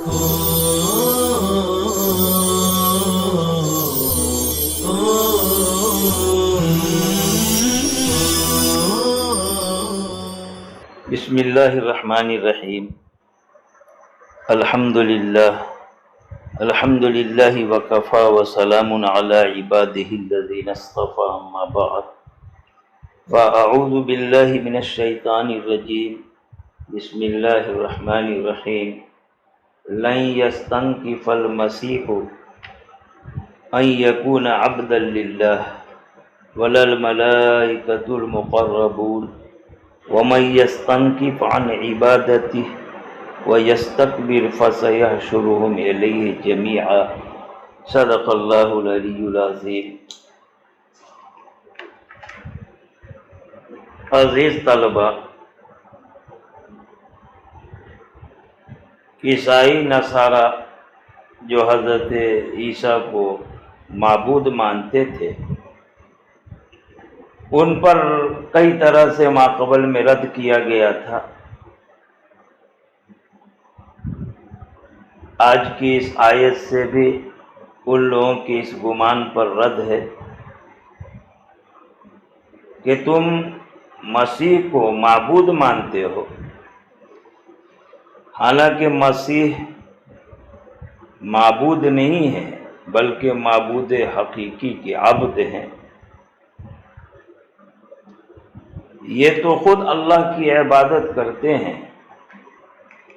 بسم اللہ الرحمن الرحیم الحمد للہ وکفا وسلام علی عبادہ الذین اصطفى اما بعد فاعوذ باللہ من الشیطان الرجیم بسم اللہ الرحمن الرحیم لن یستنکف المسیح ان یکون عبدا للہ ولا الملائکۃ المقربون ومن یستنکف عن عبادتہ وَيَسْتَكْبِرْ فَسَيَحْشُرُهُمْ إِلَيْهِ جَمِيعًا صدق اللہ العلی العظیم۔ عزیز طلبہ، عیسائی نصارہ جو حضرت عیسیٰ کو معبود مانتے تھے، ان پر کئی طرح سے ماقبل میں رد کیا گیا تھا۔ آج کی اس آیت سے بھی ان لوگوں کے اس گمان پر رد ہے کہ تم مسیح کو معبود مانتے ہو، حالانکہ مسیح معبود نہیں ہے بلکہ معبود حقیقی کے عبد ہیں۔ یہ تو خود اللہ کی عبادت کرتے ہیں،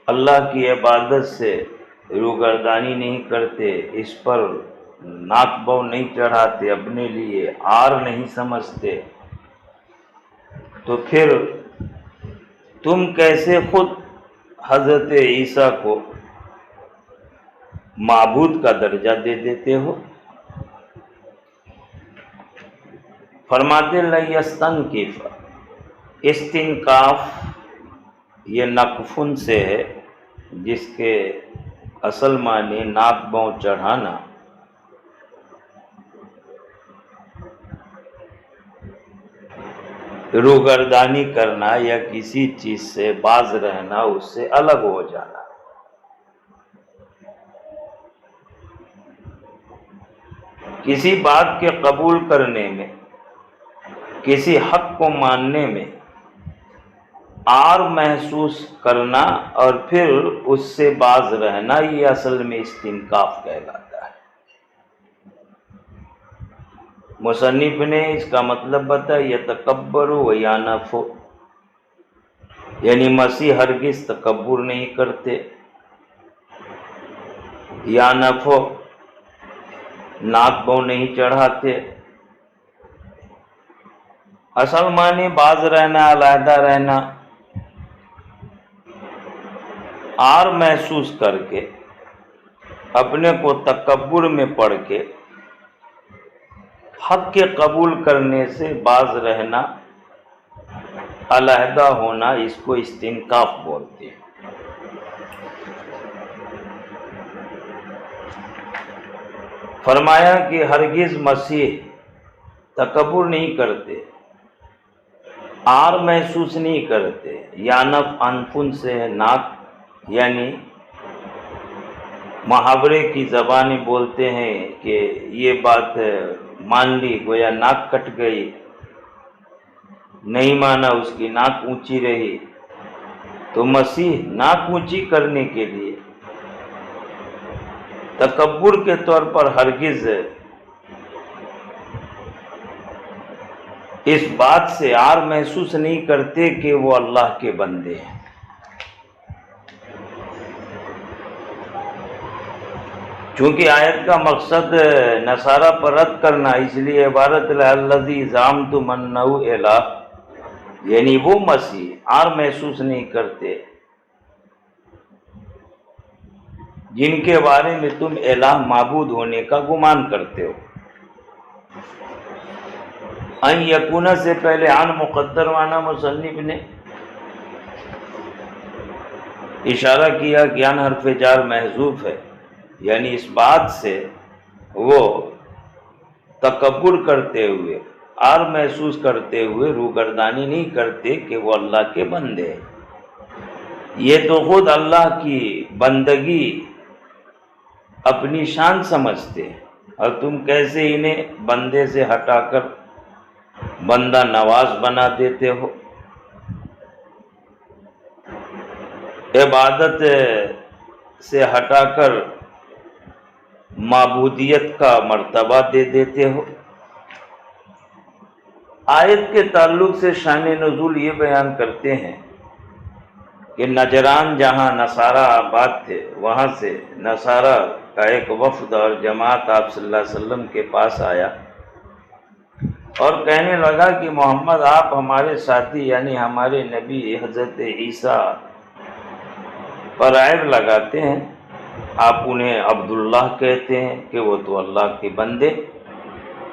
اللہ کی عبادت سے روگردانی نہیں کرتے، اس پر ناک بو نہیں چڑھاتے، اپنے لیے عار نہیں سمجھتے، تو پھر تم کیسے خود حضرت عیسیٰ کو معبود کا درجہ دے دیتے ہو؟ فرماتے لن یستنکف، استنکاف یہ نقفن سے ہے جس کے اصل معنی ناک بوں چڑھانا۔ روگردانی کرنا یا کسی چیز سے باز رہنا، اس سے الگ ہو جانا۔ کسی بات کے قبول کرنے میں، کسی حق کو ماننے میں عار محسوس کرنا اور پھر اس سے باز رہنا، یہ اصل میں استنکاف کہلاتا ہے۔ مصنف نے اس کا مطلب بتایا، یتکبر و یانف، یعنی مسیح ہرگز تکبر نہیں کرتے، یانف ناک بو نہیں چڑھاتے۔ اصل معنی باز رہنا، علیحدہ رہنا، عار محسوس کر کے، اپنے کو تکبر میں پڑ کے حق کے قبول کرنے سے باز رہنا، علیحدہ ہونا، اس کو استنکاف بولتے ہیں۔ فرمایا کہ ہرگز مسیح تکبر نہیں کرتے، عار محسوس نہیں کرتے۔ یانف انفن سے ہے، ناک، یعنی محاورے کی زبانی بولتے ہیں کہ یہ بات مان لی، گویا ناک کٹ گئی، نہیں مانا، اس کی ناک اونچی رہی۔ تو مسیح ناک اونچی کرنے کے لیے تکبر کے طور پر ہرگز اس بات سے عار محسوس نہیں کرتے کہ وہ اللہ کے بندے ہیں۔ چونکہ آیت کا مقصد نصارہ پر رد کرنا، اس لیے عبارت الذی زعمتم انہ الہ، یعنی وہ مسیح عار محسوس نہیں کرتے جن کے بارے میں تم الہ معبود ہونے کا گمان کرتے ہو۔ ان یکون سے پہلے عن مقدر معنی مصنف نے اشارہ کیا کہ ان حرف جار محذوف ہے، یعنی اس بات سے وہ تکبر کرتے ہوئے، عار محسوس کرتے ہوئے روگردانی نہیں کرتے کہ وہ اللہ کے بندے ہیں۔ یہ تو خود اللہ کی بندگی اپنی شان سمجھتے ہیں، اور تم کیسے انہیں بندے سے ہٹا کر بندہ نواز بنا دیتے ہو، عبادت سے ہٹا کر معبودیت کا مرتبہ دے دیتے ہو۔ آیت کے تعلق سے شان نزول یہ بیان کرتے ہیں کہ نجران جہاں نصارہ آباد تھے، وہاں سے نصارہ کا ایک وفد اور جماعت آپ صلی اللہ علیہ وسلم کے پاس آیا اور کہنے لگا کہ محمد آپ ہمارے ساتھی یعنی ہمارے نبی حضرت عیسیٰ پر عیب لگاتے ہیں، آپ انہیں عبداللہ کہتے ہیں کہ وہ تو اللہ کے بندے۔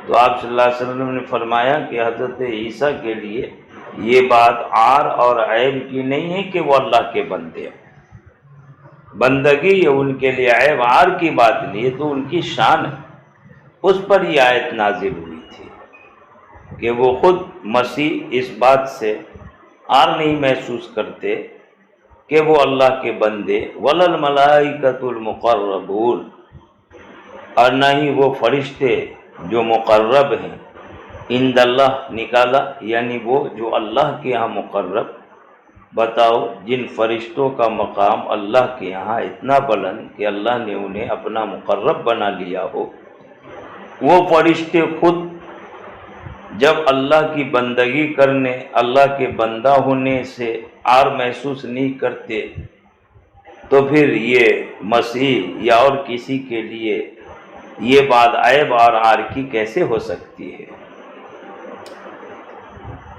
تو آپ صلی اللہ علیہ وسلم نے فرمایا کہ حضرت عیسیٰ کے لیے یہ بات عار اور عیب کی نہیں ہے کہ وہ اللہ کے بندے ہیں، بندگی یہ ان کے لیے عیب عار کی بات نہیں، یہ تو ان کی شان ہے۔ اس پر یہ آیت نازل ہوئی تھی کہ وہ خود مسیح اس بات سے عار نہیں محسوس کرتے کہ وہ اللہ کے بندے، وَلَا الْمَلَائِكَةُ الْمُقَرَّبُونَ، اور نہ ہی وہ فرشتے جو مقرب ہیں، عند اللہ نکالا یعنی وہ جو اللہ کے ہاں مقرب۔ بتاؤ جن فرشتوں کا مقام اللہ کے یہاں اتنا بلند کہ اللہ نے انہیں اپنا مقرب بنا لیا ہو، وہ فرشتے خود جب اللہ کی بندگی کرنے، اللہ کے بندہ ہونے سے عار محسوس نہیں کرتے، تو پھر یہ مسیح یا اور کسی کے لیے یہ بات عیب اور عار کی کیسے ہو سکتی ہے؟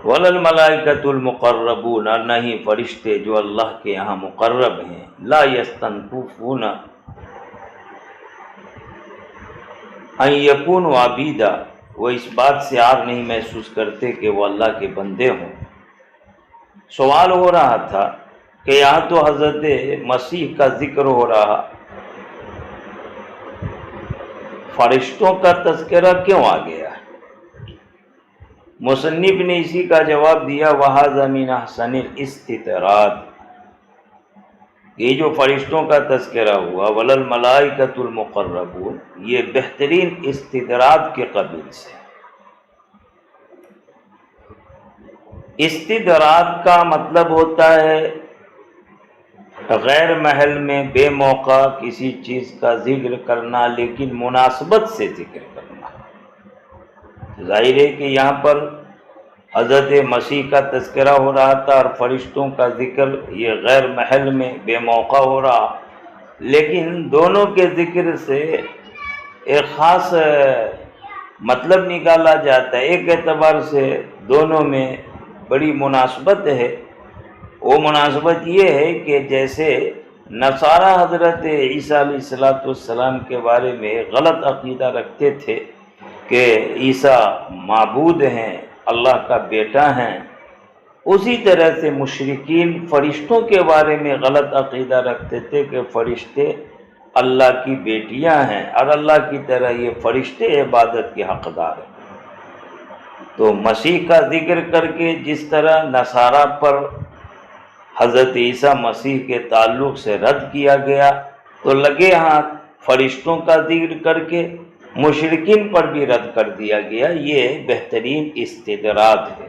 وَلَا الْمَلَائِكَةُ الْمُقَرَّبُونَ، اور نہ ہی فرشتے جو اللہ کے یہاں مقرب ہیں، لَا يَسْتَنْكُفُونَ أَن يَكُونُوا عَبِيدًا، وہ اس بات سے عار نہیں محسوس کرتے کہ وہ اللہ کے بندے ہوں۔ سوال ہو رہا تھا کہ یہاں تو حضرت مسیح کا ذکر ہو رہا، فرشتوں کا تذکرہ کیوں آ گیا؟ مصنف نے اسی کا جواب دیا، وَهَذَا مِنْ أَحْسَنِ الْاِسْتِطْرَادِ، یہ جو فرشتوں کا تذکرہ ہوا وَلَا الْمَلَائِكَةُ الْمُقَرَّبُونَ، یہ بہترین استدراج کے قبیل سے۔ استدراج کا مطلب ہوتا ہے غیر محل میں بے موقع کسی چیز کا ذکر کرنا، لیکن مناسبت سے ذکر کرنا۔ ظاہر ہے کہ یہاں پر حضرت مسیح کا تذکرہ ہو رہا تھا اور فرشتوں کا ذکر یہ غیر محل میں بے موقع ہو رہا، لیکن دونوں کے ذکر سے ایک خاص مطلب نکالا جاتا ہے۔ ایک اعتبار سے دونوں میں بڑی مناسبت ہے، وہ مناسبت یہ ہے کہ جیسے نصارہ حضرت عیسیٰ علیہ السلام کے بارے میں غلط عقیدہ رکھتے تھے کہ عیسیٰ معبود ہیں، اللہ کا بیٹا ہیں، اسی طرح سے مشرکین فرشتوں کے بارے میں غلط عقیدہ رکھتے تھے کہ فرشتے اللہ کی بیٹیاں ہیں اور اللہ کی طرح یہ فرشتے عبادت کے حقدار ہیں۔ تو مسیح کا ذکر کر کے جس طرح نصارہ پر حضرت عیسیٰ مسیح کے تعلق سے رد کیا گیا، تو لگے ہاتھ فرشتوں کا ذکر کر کے مشرکین پر بھی رد کر دیا گیا۔ یہ بہترین استدراج ہے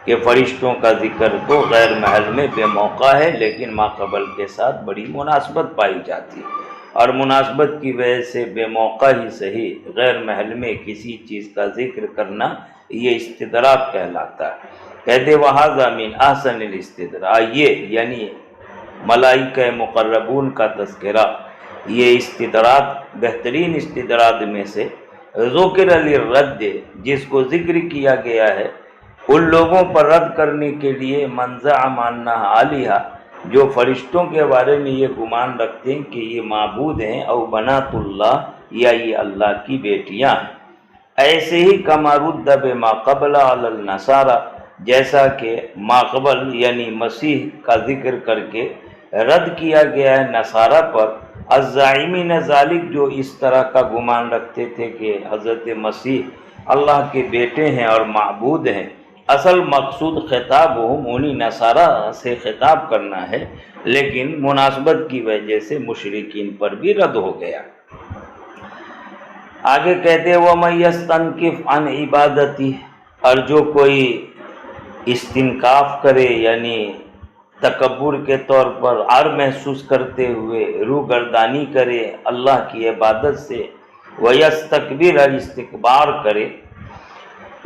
کہ فرشتوں کا ذکر تو غیر محل میں بے موقع ہے، لیکن ماقبل کے ساتھ بڑی مناسبت پائی جاتی ہے، اور مناسبت کی وجہ سے بے موقع ہی صحیح غیر محل میں کسی چیز کا ذکر کرنا یہ استدراج کہلاتا ہے۔ کہتے وَهَذَا مِنْ أَحْسَنِ الْاِسْتِدْرَاجِ، یہ یعنی ملائکہ مقربون کا تذکرہ، یہ استدراج بہترین استدراج میں سے ذکر للرد، جس کو ذکر کیا گیا ہے ان لوگوں پر رد کرنے کے لیے، من زعم انها آلہہ، جو فرشتوں کے بارے میں یہ گمان رکھتے ہیں کہ یہ معبود ہیں، او بنات اللہ، یا یہ اللہ کی بیٹیاں ہیں۔ ایسے ہی کما رد بما قبل علی النصارى، جیسا کہ ماقبل یعنی مسیح کا ذکر کر کے رد کیا گیا ہے نصارہ پر، الزائمین ذالک، جو اس طرح کا گمان رکھتے تھے کہ حضرت مسیح اللہ کے بیٹے ہیں اور معبود ہیں۔ اصل مقصود خطابہم، انہی نصارہ سے خطاب کرنا ہے، لیکن مناسبت کی وجہ سے مشرکین پر بھی رد ہو گیا۔ آگے کہتے ہیں وَمَن يَسْتَنْكِفْ عَنْ عِبَادَتِهِ، اور جو کوئی استنکاف کرے یعنی تکبر کے طور پر عار محسوس کرتے ہوئے روگردانی کرے اللہ کی عبادت سے، وَيَسْتَكْبِرْ، اور استکبار کرے۔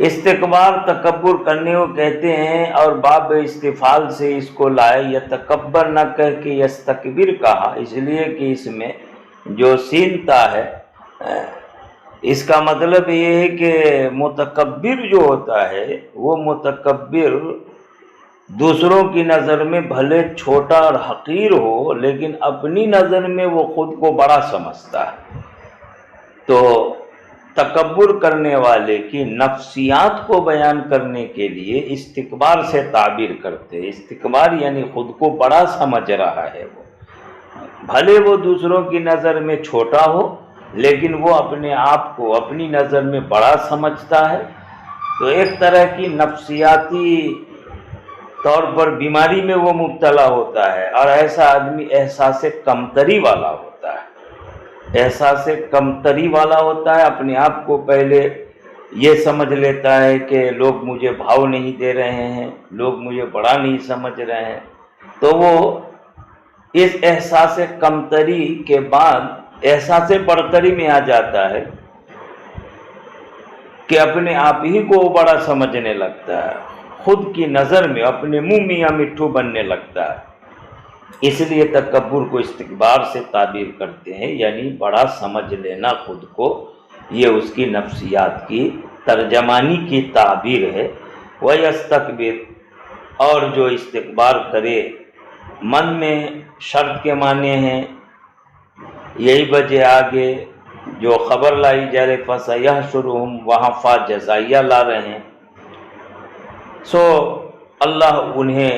استکبار تکبر کرنے کو کہتے ہیں، اور باب استفعال سے اس کو لائے، یتکبر نہ کہہ کے یستکبر کہا، اس لیے کہ اس میں جو سین تا ہے اس کا مطلب یہ ہے کہ متکبر جو ہوتا ہے وہ متکبر دوسروں کی نظر میں بھلے چھوٹا اور حقیر ہو، لیکن اپنی نظر میں وہ خود کو بڑا سمجھتا ہے۔ تو تکبر کرنے والے کی نفسیات کو بیان کرنے کے لیے استکبار سے تعبیر کرتے ہیں۔ استکبار یعنی خود کو بڑا سمجھ رہا ہے، وہ بھلے وہ دوسروں کی نظر میں چھوٹا ہو لیکن وہ اپنے آپ کو اپنی نظر میں بڑا سمجھتا ہے۔ تو ایک طرح کی نفسیاتی طور پر بیماری میں وہ مبتلا ہوتا ہے، اور ایسا آدمی احساس کمتری والا ہوتا ہے، احساس کمتری والا ہوتا ہے، اپنے آپ کو پہلے یہ سمجھ لیتا ہے کہ لوگ مجھے بھاؤ نہیں دے رہے ہیں، لوگ مجھے بڑا نہیں سمجھ رہے ہیں۔ تو وہ اس احساس کمتری کے بعد احساس برتری میں آ جاتا ہے کہ اپنے آپ ہی کو وہ بڑا سمجھنے لگتا ہے، خود کی نظر میں اپنے منہ میاں مٹھو بننے لگتا ہے۔ اس لیے تکبر کو استکبار سے تعبیر کرتے ہیں، یعنی بڑا سمجھ لینا خود کو، یہ اس کی نفسیات کی ترجمانی کی تعبیر ہے۔ وَيَسْتَكْبِرْ، اور جو استکبار کرے، من میں شرط کے معنی ہیں، یہی وجہ آگے جو خبر لائی جا رہے فَسَيَحْشُرُهُمْ، وہاں فا جزائیہ لا رہے ہیں، سو اللہ انہیں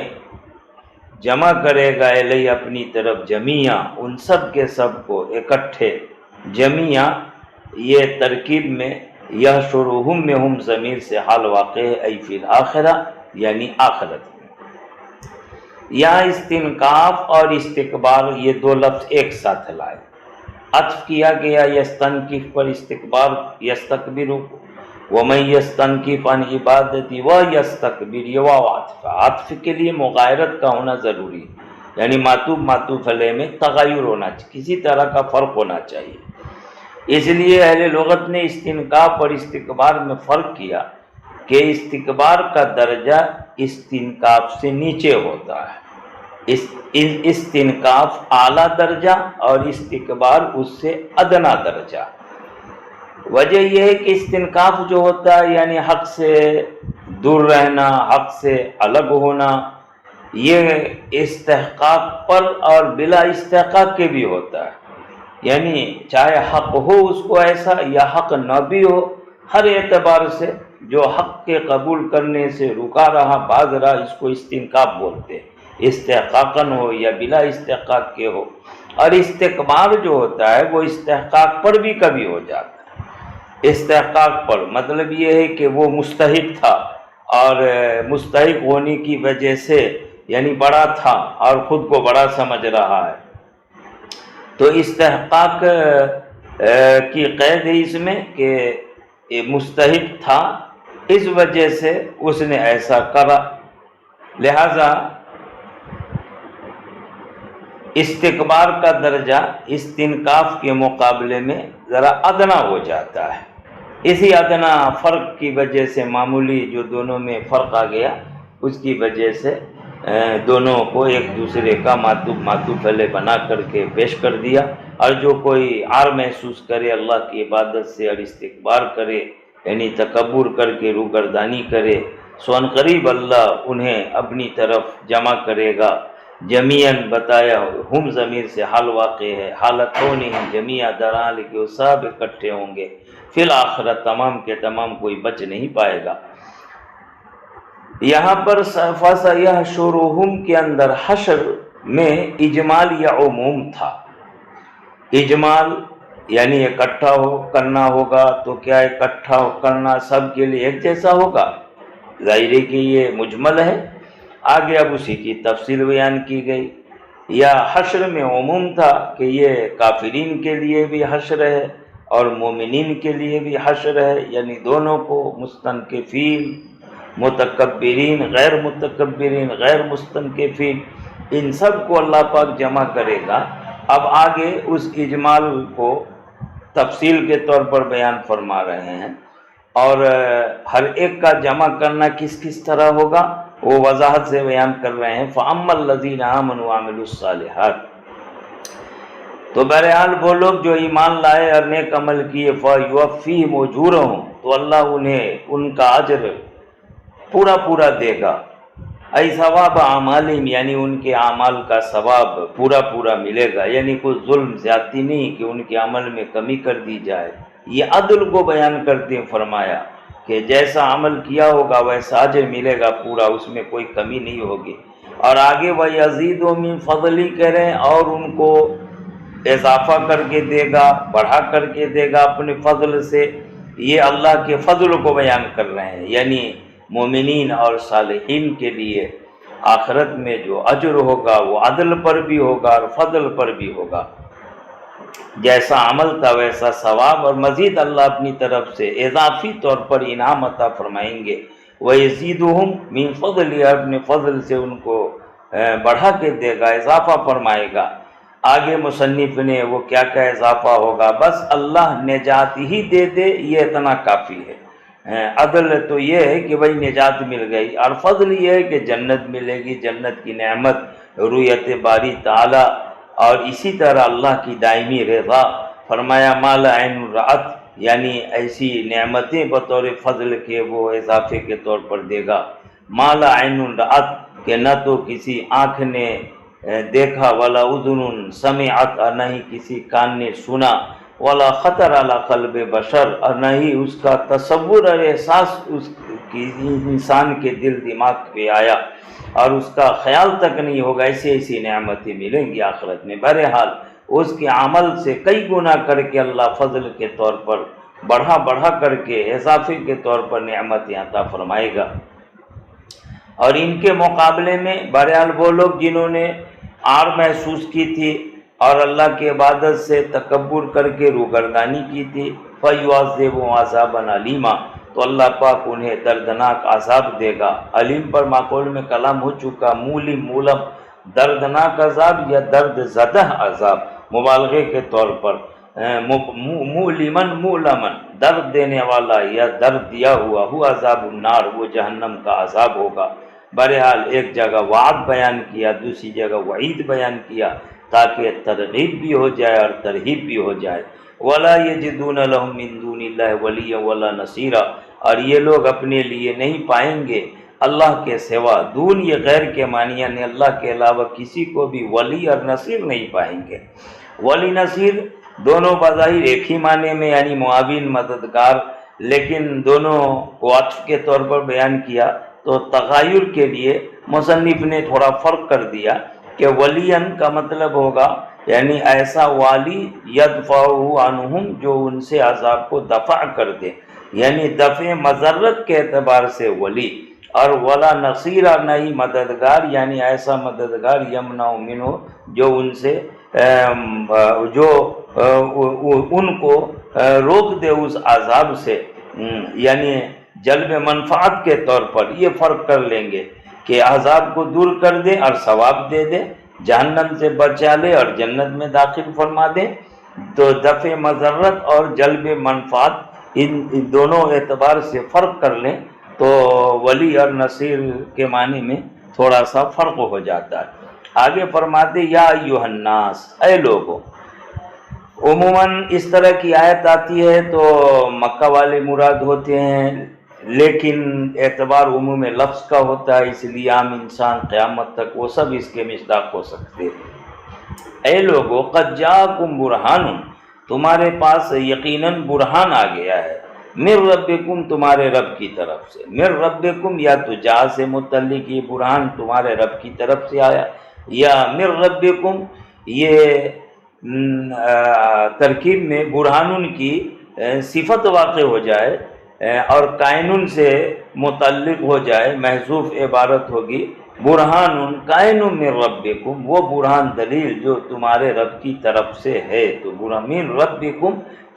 جمع کرے گا الیہ، اپنی طرف، جمیعہ، ان سب کے سب کو اکٹھے۔ جمیعہ یہ ترکیب میں یحشرہم میں ہم ضمیر سے حال واقع ہے، ای فی الآخرہ، یعنی آخرت میں۔ یہاں استنکاف اور استکبار یہ دو لفظ ایک ساتھ لائے، عطف کیا گیا یستنکف پر استکبار، یستکبر، وَمَن یستنکف عن عبادتی وَیستکبر، یہ واو عطف، عطف کے لیے مغایرت کا ہونا ضروری ہے، یعنی معطوف معطوف علیہ میں تغیر ہونا چاہیے، کسی طرح کا فرق ہونا چاہیے۔ اس لیے اہل لغت نے استنکاف اور استکبار میں فرق کیا کہ استکبار کا درجہ استنکاف سے نیچے ہوتا ہے، استنکاف اعلیٰ درجہ اور استکبار اس سے ادنا درجہ۔ وجہ یہ ہے کہ استنکاف جو ہوتا ہے یعنی حق سے دور رہنا، حق سے الگ ہونا، یہ استحقاق پر اور بلا استحقاق کے بھی ہوتا ہے، یعنی چاہے حق ہو اس کو ایسا یا حق نہ بھی ہو، ہر اعتبار سے جو حق کے قبول کرنے سے رکا رہا، باز رہا، اس کو استنکاف بولتے ہیں، استحقاقاً ہو یا بلا استحقاق کے ہو۔ اور استکبار جو ہوتا ہے وہ استحقاق پر بھی کبھی ہو جاتا ہے۔ استحقاق پر مطلب یہ ہے کہ وہ مستحق تھا، اور مستحق ہونے کی وجہ سے یعنی بڑا تھا اور خود کو بڑا سمجھ رہا ہے، تو استحقاق کی قید ہے اس میں کہ مستحق تھا، اس وجہ سے اس نے ایسا کرا، لہذا استکبار کا درجہ استنکاف کے مقابلے میں ذرا ادنا ہو جاتا ہے۔ اسی ادنا فرق کی وجہ سے معمولی جو دونوں میں فرق آ گیا، اس کی وجہ سے دونوں کو ایک دوسرے کا معطوف علیہ بنا کر کے پیش کر دیا۔ اور جو کوئی عار محسوس کرے اللہ کی عبادت سے اور استکبار کرے یعنی تکبر کر کے روگردانی کرے، سو ان قریب اللہ انہیں اپنی طرف جمع کرے گا۔ جمیعاً بتایا ہم ضمیر سے حال واقع ہے، حالت ہونے ہیں جمیعہ درحال کہ وہ سب اکٹھے ہوں گے، فی الآخرت، تمام کے تمام کوئی بچ نہیں پائے گا۔ یہاں پر فَسَيَحْشُرُهُمْ کے اندر حشر میں اجمال یا عموم تھا۔ اجمال یعنی اکٹھا کرنا ہوگا، تو کیا اکٹھا کرنا سب کے لیے ایک جیسا ہوگا؟ ظاہر ہے کہ یہ مجمل ہے، آگے اب اسی کی تفصیل بیان کی گئی۔ یا حشر میں عموم تھا کہ یہ کافرین کے لیے بھی حشر ہے اور مومنین کے لیے بھی حشر ہے، یعنی دونوں کو، مستنکفین، متکبرین، غیر متکبرین، غیر مستنکفین، ان سب کو اللہ پاک جمع کرے گا۔ اب آگے اس اجمال کو تفصیل کے طور پر بیان فرما رہے ہیں، اور ہر ایک کا جمع کرنا کس کس طرح ہوگا وہ وضاحت سے بیان کر رہے ہیں۔ فَأَمَّا الَّذِينَ آمَنُوا وَعَمِلُوا الصَّالِحَاتِ، تو بہرحال وہ لوگ جو ایمان لائے اور نیک عمل کیے، فَيُوَفِّيهِمْ أُجُورَهُم، تو اللہ انہیں ان کا اجر پورا پورا دے گا، ای ثواب اعمالہم، یعنی ان کے اعمال کا ثواب پورا پورا ملے گا، یعنی کوئی ظلم زیادتی نہیں کہ ان کے عمل میں کمی کر دی جائے۔ یہ عدل کو بیان کرتے ہیں، فرمایا کہ جیسا عمل کیا ہوگا ویسا اجر ملے گا پورا، اس میں کوئی کمی نہیں ہوگی۔ اور آگے وَيَزِيدُ مِن فَضْلِهِ کہہ رہے ہیں، اور ان کو اضافہ کر کے دے گا، بڑھا کر کے دے گا اپنے فضل سے۔ یہ اللہ کے فضل کو بیان کر رہے ہیں، یعنی مومنین اور صالحین کے لیے آخرت میں جو اجر ہوگا وہ عدل پر بھی ہوگا اور فضل پر بھی ہوگا، جیسا عمل تھا ویسا ثواب، اور مزید اللہ اپنی طرف سے اضافی طور پر انعام عطا فرمائیں گے۔ وَيَزِيدُهُمْ مِن فَضْلِهِ، اپنے فضل سے ان کو بڑھا کے دے گا، اضافہ فرمائے گا۔ آگے مصنف نے وہ کیا کیا اضافہ ہوگا، بس اللہ نجات ہی دے دے یہ اتنا کافی ہے۔ عدل تو یہ ہے کہ بھائی نجات مل گئی، اور فضل یہ ہے کہ جنت ملے گی، جنت کی نعمت، رؤیت باری تعالی، اور اسی طرح اللہ کی دائمی رضا۔ فرمایا ما لا عین رأت، یعنی ایسی نعمتیں بطور فضل کے وہ اضافے کے طور پر دے گا۔ ما لا عین رأت، کہ نہ تو کسی آنکھ نے دیکھا، ولا اذن سمعت، اور نہ ہی کسی کان نے سنا، ولا خطر علی قلب بشر، اور نہ ہی اس کا تصور اور احساس اس کی انسان کے دل دماغ پہ آیا، اور اس کا خیال تک نہیں ہوگا۔ ایسی ایسی نعمتیں ملیں گی آخرت میں۔ بہرحال اس کے عمل سے کئی گنا کر کے اللہ فضل کے طور پر بڑھا بڑھا کر کے اضافے کے طور پر نعمتیں عطا فرمائے گا۔ اور ان کے مقابلے میں بہرحال وہ لوگ جنہوں نے آر محسوس کی تھی اور اللہ کی عبادت سے تکبر کر کے روگردانی کی تھی، فَيُعَذِّبُهُمْ عَذَابًا عَلِيمًا، تو اللہ پاک انہیں دردناک عذاب دے گا۔ علیم پر معقول میں کلام ہو چکا، مولم مولم، دردناک عذاب یا درد زدہ عذاب مبالغے کے طور پر، مولمن مولمن، درد دینے والا یا درد دیا ہوا، ہوا عذاب النار، وہ جہنم کا عذاب ہوگا۔ بہرحال ایک جگہ وعد بیان کیا، دوسری جگہ وعید بیان کیا، تاکہ ترغیب بھی ہو جائے اور ترہیب بھی ہو جائے۔ وَلَا يَجِدُونَ لَهُم مِّن دُونِ اللَّهِ وَلِيًّا وَلَا نَصِيرًا، اور یہ لوگ اپنے لیے نہیں پائیں گے اللہ کے سوا، دون یہ غیر کے معنی، یعنی اللہ کے علاوہ کسی کو بھی ولی اور نصیر نہیں پائیں گے۔ ولی نصیر دونوں بظاہر ایک ہی معنی میں، یعنی معاون، مددگار، لیکن دونوں کو عطف کے طور پر بیان کیا تو تغیر کے لیے مصنف نے تھوڑا فرق کر دیا کہ ولین کا مطلب ہوگا یعنی ایسا والی یدفع عنہم، جو ان سے عذاب کو دفع کر دے، یعنی دفع مضرت کے اعتبار سے ولی، اور ولا نصیر، نہ ہی مددگار، یعنی ایسا مددگار یمنع منہ، جو ان سے جو ان کو روک دے اس عذاب سے، یعنی جلب منفعت کے طور پر۔ یہ فرق کر لیں گے کہ عذاب کو دور کر دے اور ثواب دے دے، جہنم سے بچا لے اور جنت میں داخل فرما دے۔ تو دفع مضرت اور جلب منفعت، ان دونوں اعتبار سے فرق کر لیں تو ولی اور نصیر کے معنی میں تھوڑا سا فرق ہو جاتا ہے۔ آگے فرماتے یا ایھا الناس، اے لوگوں۔ عموماً اس طرح کی آیت آتی ہے تو مکہ والے مراد ہوتے ہیں، لیکن اعتبار عموم لفظ کا ہوتا ہے، اس لیے عام انسان قیامت تک وہ سب اس کے مصداق ہو سکتے ہیں۔ اے لوگو قد جاءکم برہان، تمہارے پاس یقیناً برہان آ گیا ہے، من ربکم، تمہارے رب کی طرف سے۔ من ربکم یا تو جا سے متعلق یہ برہان تمہارے رب کی طرف سے آیا، یا من ربکم یہ ترکیب میں برہانن کی صفت واقع ہو جائے اور کائنن سے متعلق ہو جائے، محذوف عبارت ہوگی برہان کائن من ربکم، وہ برہان دلیل جو تمہارے رب کی طرف سے ہے۔ تو برہان من ربکم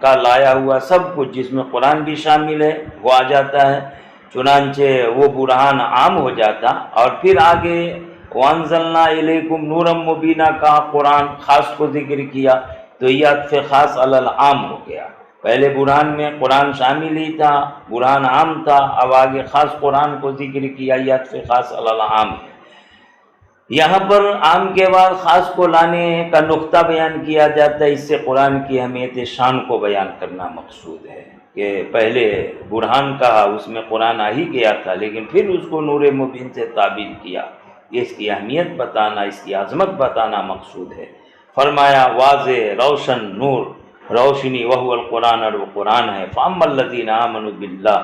کا لایا ہوا سب کچھ جس میں قرآن بھی شامل ہے وہ آ جاتا ہے، چنانچہ وہ برہان عام ہو جاتا۔ اور پھر آگے وَأَنزَلْنَا إِلَيْكُمْ نُورًا مُبِينًا کہا، قرآن خاص کو ذکر کیا تو یہ عطف خاص علی العام ہو گیا۔ پہلے برہان میں قرآن شامل ہی تھا، برہان عام تھا، اب آگے خاص قرآن کو ذکر کیا، یہ عطف خاص علی العام ہے۔ یہاں پر عام کے بعد خاص کو لانے کا نقطہ بیان کیا جاتا ہے، اس سے قرآن کی اہمیت شان کو بیان کرنا مقصود ہے کہ پہلے برہان کہا، اس میں قرآن آ ہی گیا تھا لیکن پھر اس کو نور مبین سے تعبیر کیا، اس کی اہمیت بتانا، اس کی عظمت بتانا مقصود ہے۔ فرمایا واضح روشن نور روشنی وہو القرآن، اور وہ قرآن ہے۔ فَأَمَّا الَّذِينَ آمَنُوا بِاللَّهِ،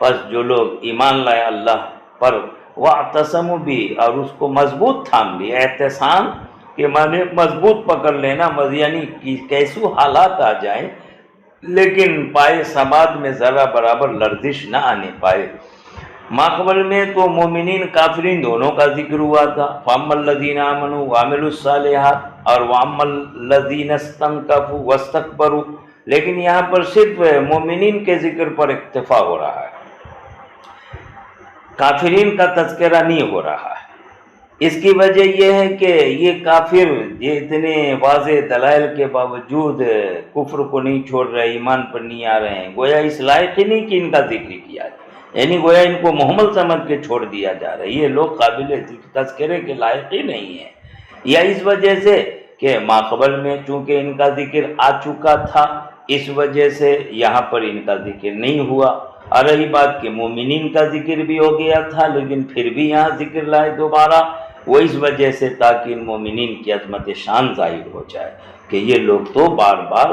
پس جو لوگ ایمان لائے اللہ پر، وَاعْتَصَمُوا بِهِ، اور اس کو مضبوط تھام لیا، اعتصام کہ معنی مضبوط پکڑ لینا، یعنی کیسو حالات آ جائیں لیکن پائے ثبات میں ذرا برابر لرزش نہ آنے پائے۔ ماقبل میں تو مومنین کافرین دونوں کا ذکر ہوا تھا، فَأَمَّا الَّذِينَ آمَنُوا وَعَمِلُوا الصَّالِحَاتِ، اور وَأَمَّا الَّذِينَ اسْتَنكَفُوا وَاسْتَكْبَرُوا، لیکن یہاں پر صرف مومنین کے ذکر پر اکتفا ہو رہا ہے، کافرین کا تذکرہ نہیں ہو رہا ہے۔ اس کی وجہ یہ ہے کہ یہ کافر یہ اتنے واضح دلائل کے باوجود کفر کو نہیں چھوڑ رہے، ایمان پر نہیں آ رہے ہیں، گویا اس لائق ہی نہیں کہ ان کا ذکر کیا جائے، یعنی گویا ان کو محمل سمجھ کے چھوڑ دیا جا رہا ہے، یہ لوگ قابل تذکرے کے لائق ہی نہیں ہیں۔ یا اس وجہ سے کہ ماقبل میں چونکہ ان کا ذکر آ چکا تھا، اس وجہ سے یہاں پر ان کا ذکر نہیں ہوا۔ اور رہی بات کہ مومنین کا ذکر بھی ہو گیا تھا لیکن پھر بھی یہاں ذکر لائے دوبارہ، وہ اس وجہ سے تاکہ ان مومنین کی عظمت شان ظاہر ہو جائے کہ یہ لوگ تو بار بار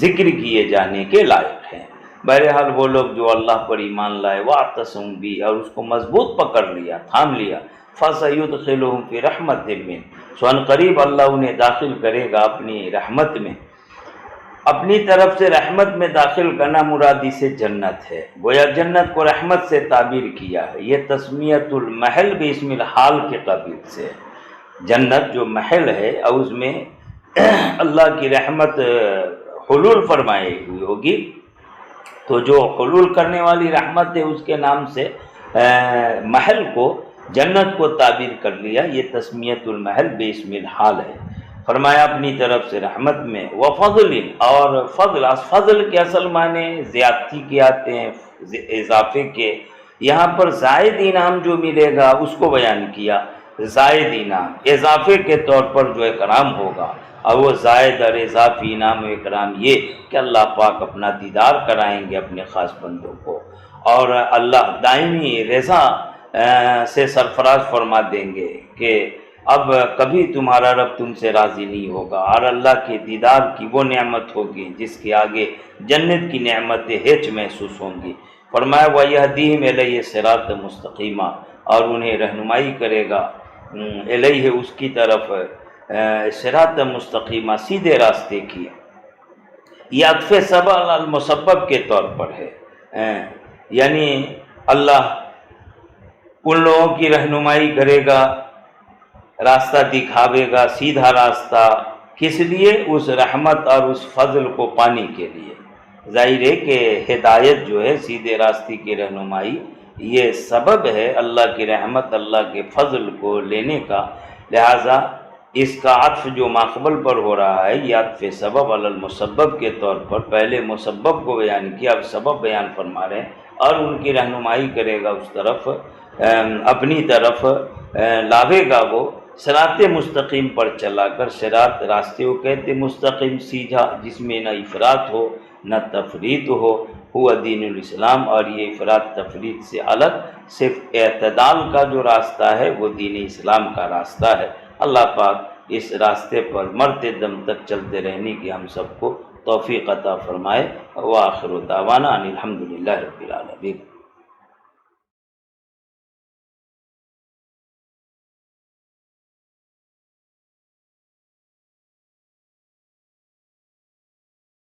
ذکر کیے جانے کے لائق ہیں۔ بہرحال وہ لوگ جو اللہ پر ایمان لائے، وَاعْتَصَمُوا بِهِ، اور اس کو مضبوط پکڑ لیا، تھام لیا، فَسَيُدْخِلُهُمْ فِي رَحْمَةٍ مِّنْهُ، سو ان قریب اللہ انہیں داخل کرے گا اپنی رحمت میں۔ اپنی طرف سے رحمت میں داخل کرنا مراد سے جنت ہے، گویا جنت کو رحمت سے تعبیر کیا ہے، یہ تسمیت المحل بھی اسم الحال کے قبیل سے، جنت جو محل ہے اور اس میں اللہ کی رحمت حلول فرمائی ہوئی ہوگی، تو جو حلول کرنے والی رحمت ہے اس کے نام سے محل کو جنت کو تعبیر کر لیا، یہ تسمیت المحل بے اسم الحال ہے۔ فرمایا اپنی طرف سے رحمت میں، وفضل، اور فضل، فضل کے اصل معنی زیادتی کے آتے ہیں، اضافے کے، یہاں پر زائد انعام جو ملے گا اس کو بیان کیا، زائد انعام اضافے کے طور پر جو اکرام ہوگا، اور وہ زائد اور اضافی انعام و اکرام یہ کہ اللہ پاک اپنا دیدار کرائیں گے اپنے خاص بندوں کو، اور اللہ دائمی رضا سے سرفراز فرما دیں گے کہ اب کبھی تمہارا رب تم سے راضی نہیں ہوگا، اور اللہ کے دیدار کی وہ نعمت ہوگی جس کے آگے جنت کی نعمتیں ہیچ محسوس ہوں گی۔ فرمایا وَيَهْدِيهِمْ إِلَيْهِ صِرَاطًا مُسْتَقِيمًا، اور انہیں رہنمائی کرے گا الیہ اس کی طرف، صراط مستقیمہ سیدھے راستے کی۔ یہ عطف سبب المسبب کے طور پر ہے، یعنی اللہ ان لوگوں کی رہنمائی کرے گا، راستہ دکھاوے گا، سیدھا راستہ، کس لیے؟ اس رحمت اور اس فضل کو پانے کے لیے۔ ظاہر ہے کہ ہدایت جو ہے سیدھے راستے کی رہنمائی، یہ سبب ہے اللہ کی رحمت، اللہ کے فضل کو لینے کا، لہٰذا اس کا عطف جو ماقبل پر ہو رہا ہے یہ عطف سبب علی المسبب کے طور پر، پہلے مسبب کو بیان کیا اب سبب بیان فرما رہے ہیں، اور ان کی رہنمائی کرے گا اس طرف، اپنی طرف لاوے گا وہ صراط مستقیم پر چلا کر۔ صراط راستے کو کہتے مستقیم سیدھا، جس میں نہ افراط ہو نہ تفریط ہو، ہوا دین الاسلام، اور یہ افراط تفریط سے الگ صرف اعتدال کا جو راستہ ہے وہ دین اسلام کا راستہ ہے۔ اللہ پاک اس راستے پر مرتے دم تک چلتے رہنے کی ہم سب کو توفیق عطا فرمائے۔ وآخر دعوانا ان الحمدللہ رب العالمین۔